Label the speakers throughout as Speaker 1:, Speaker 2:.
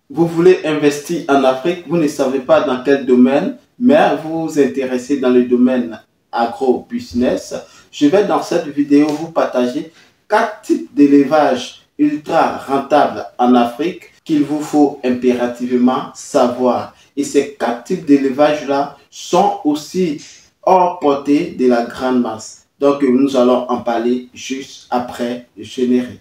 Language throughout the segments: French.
Speaker 1: Vous voulez investir en Afrique, vous ne savez pas dans quel domaine, mais vous vous intéressez dans le domaine agro-business. Je vais dans cette vidéo vous partager 4 types d'élevage ultra rentables en Afrique qu'il vous faut impérativement savoir. Et ces 4 types d'élevage-là sont aussi hors portée de la grande masse. Donc nous allons en parler juste après le générique.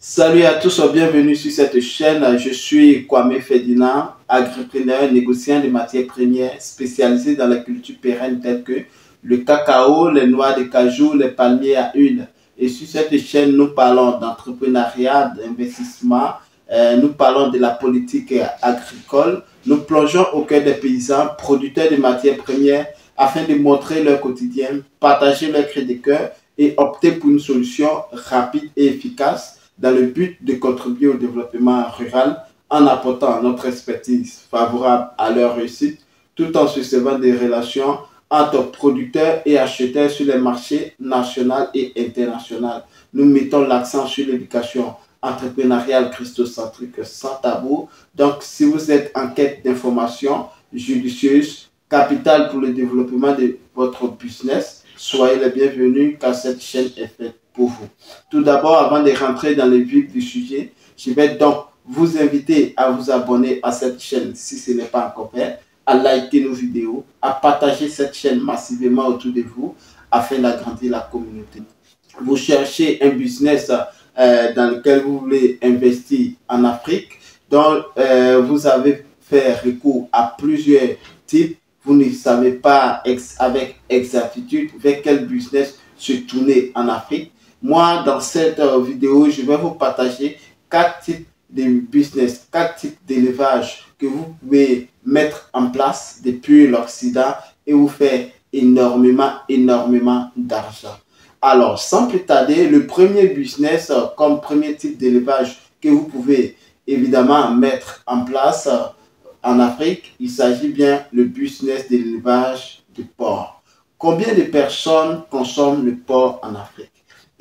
Speaker 1: Salut à tous, bienvenue sur cette chaîne. Je suis Kwame Ferdinand, agripreneur, négociant de matières premières spécialisé dans la culture pérenne telles que le cacao, les noix de cajou, les palmiers à huile. Et sur cette chaîne, nous parlons d'entrepreneuriat, d'investissement, nous parlons de la politique agricole. Nous plongeons au cœur des paysans, producteurs de matières premières, afin de montrer leur quotidien, partager leur cri de cœur et opter pour une solution rapide et efficace dans le but de contribuer au développement rural en apportant notre expertise favorable à leur réussite, tout en se servant des relations entre producteurs et acheteurs sur les marchés nationaux et internationaux. Nous mettons l'accent sur l'éducation entrepreneuriale christocentrique sans tabou. Donc, si vous êtes en quête d'informations judicieuses, capitales pour le développement de votre business, soyez les bienvenus car cette chaîne est faite pour vous. Tout d'abord, avant de rentrer dans le vif du sujet, je vais donc vous inviter à vous abonner à cette chaîne si ce n'est pas encore fait, à liker nos vidéos, à partager cette chaîne massivement autour de vous afin d'agrandir la communauté. Vous cherchez un business dans lequel vous voulez investir en Afrique, donc vous avez fait recours à plusieurs types. Vous ne savez pas avec exactitude vers quel business se tourner en Afrique. Moi, dans cette vidéo, je vais vous partager 4 types de business, 4 types d'élevage que vous pouvez mettre en place depuis l'Occident et vous faire énormément d'argent. Alors, sans plus tarder, le premier business comme premier type d'élevage que vous pouvez évidemment mettre en place en Afrique, il s'agit bien du business de l'élevage de porc. Combien de personnes consomment le porc en Afrique?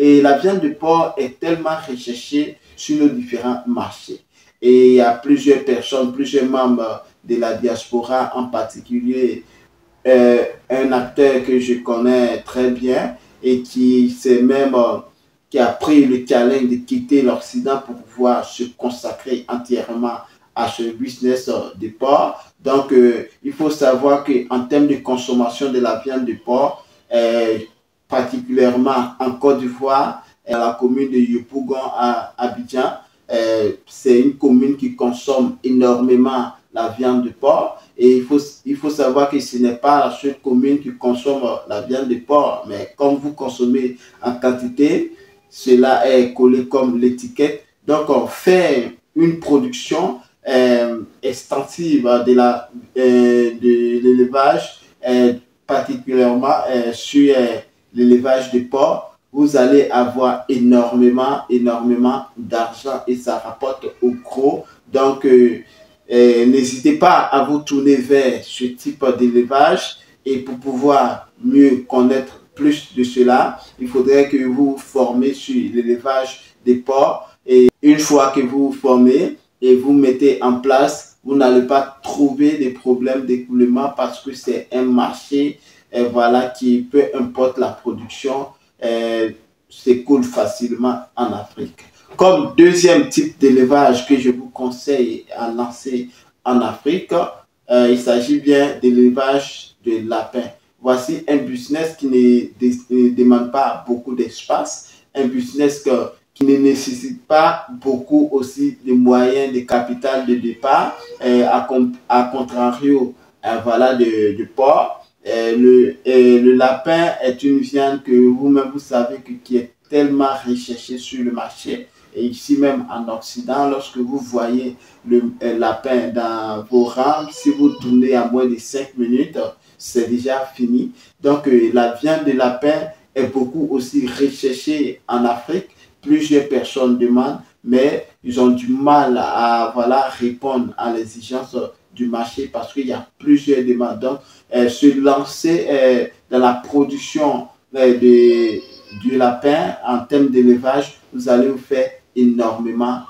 Speaker 1: Et la viande de porc est tellement recherchée sur nos différents marchés. Et il y a plusieurs personnes, plusieurs membres de la diaspora, en particulier un acteur que je connais très bien et qui qui a pris le challenge de quitter l'Occident pour pouvoir se consacrer entièrement à ce business de porc. Donc, il faut savoir qu'en termes de consommation de la viande de porc, particulièrement en Côte d'Ivoire, à la commune de Yopougon à Abidjan, c'est une commune qui consomme énormément la viande de porc. Et il faut savoir que ce n'est pas la seule commune qui consomme la viande de porc, mais comme vous consommez en quantité, cela est collé comme l'étiquette. Donc, on fait une production extensive de l'élevage, particulièrement sur l'élevage de porc. Vous allez avoir énormément d'argent et ça rapporte au gros. Donc, n'hésitez pas à vous tourner vers ce type d'élevage et pour pouvoir mieux connaître plus de cela, il faudrait que vous vous formez sur l'élevage des porcs. Et une fois que vous vous formez et vous mettez en place, vous n'allez pas trouver des problèmes d'écoulement parce que c'est un marché voilà, qui, peu importe la production, s'écoule facilement en Afrique. Comme deuxième type d'élevage que je vous conseille à lancer en Afrique, il s'agit bien de l'élevage de lapins. Voici un business qui ne demande pas beaucoup d'espace, un business qui ne nécessite pas beaucoup aussi de moyens de capital de départ, à contrario voilà, de porc. Le lapin est une viande que vous-même vous savez qui est tellement recherchée sur le marché. Et ici même en Occident, lorsque vous voyez le lapin dans vos rangs, si vous tournez à moins de 5 minutes, c'est déjà fini. Donc la viande de lapin est beaucoup aussi recherchée en Afrique. Plusieurs personnes demandent mais ils ont du mal à voilà, répondre à l'exigence du marché parce qu'il y a plusieurs demandes. Donc, se lancer dans la production du lapin en termes d'élevage, vous allez vous faire énormément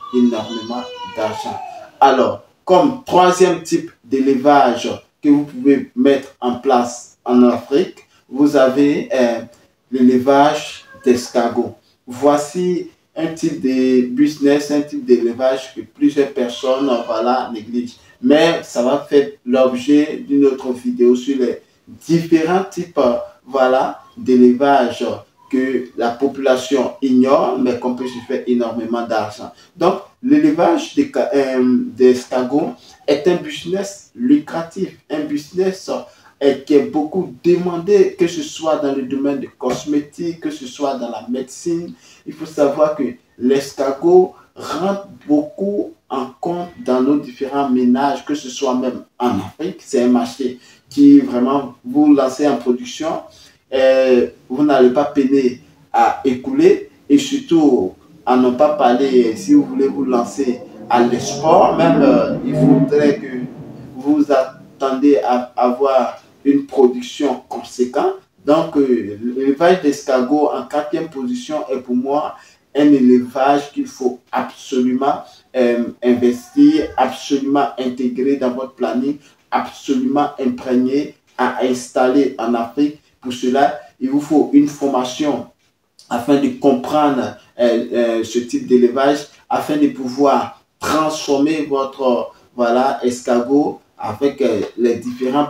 Speaker 1: d'argent. Alors, comme troisième type d'élevage que vous pouvez mettre en place en Afrique, vous avez l'élevage d'escargots. Voici un type de business, un type d'élevage que plusieurs personnes voilà, négligent. Mais ça va faire l'objet d'une autre vidéo sur les différents types voilà, d'élevage que la population ignore, mais qu'on peut se faire énormément d'argent. Donc, l'élevage d'escargots est un business lucratif, un business qui est beaucoup demandé, que ce soit dans le domaine de cosmétiques, que ce soit dans la médecine. Il faut savoir que l'escargot rentre beaucoup en compte dans nos différents ménages, que ce soit même en Afrique. C'est un marché qui vraiment vous lancez en production, vous n'allez pas peiner à écouler, et surtout à ne pas parler si vous voulez vous lancer à l'export. Même il faudrait que vous attendez à avoir une production conséquente. Donc l'élevage d'escargot en quatrième position est pour moi un élevage qu'il faut absolument investir, absolument intégrer dans votre planning, absolument imprégné à installer en Afrique. Pour cela, il vous faut une formation afin de comprendre ce type d'élevage, afin de pouvoir transformer votre voilà, escargot avec les différents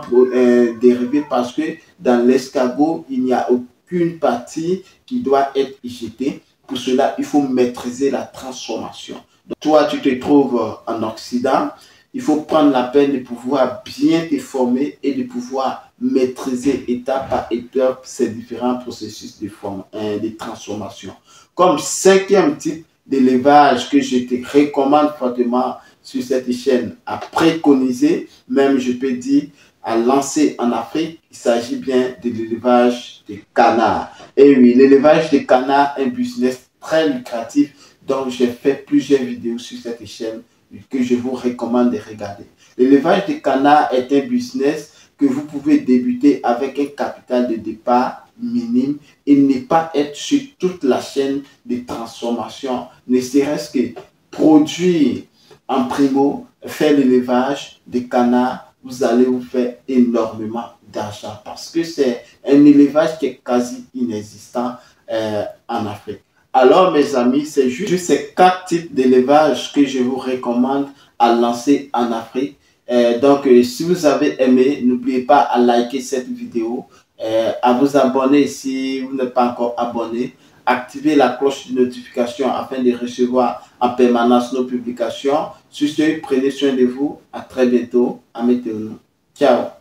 Speaker 1: dérivés, parce que dans l'escargot, il n'y a aucune partie qui doit être jetée. Pour cela, il faut maîtriser la transformation. Donc, toi, tu te trouves en Occident, il faut prendre la peine de pouvoir bien te former et de pouvoir maîtriser étape par étape ces différents processus de transformation. Comme cinquième type d'élevage que je te recommande fortement sur cette chaîne à préconiser, même je peux dire à lancer en Afrique, il s'agit bien de l'élevage de canards. Et oui, l'élevage de canards est un business très lucratif, donc j'ai fait plusieurs vidéos sur cette chaîne que je vous recommande de regarder. L'élevage de canards est un business que vous pouvez débuter avec un capital de départ minime et ne pas être sur toute la chaîne de transformation, ne serait-ce que produire en primo, faire l'élevage de canards, vous allez vous faire énormément d'argent parce que c'est un élevage qui est quasi inexistant en Afrique. Alors mes amis, c'est juste ces 4 types d'élevage que je vous recommande à lancer en Afrique. Donc si vous avez aimé, n'oubliez pas à liker cette vidéo, à vous abonner si vous n'êtes pas encore abonné, activer la cloche de notification afin de recevoir en permanence nos publications. Sur ce, prenez soin de vous, à très bientôt, à météo. Ciao.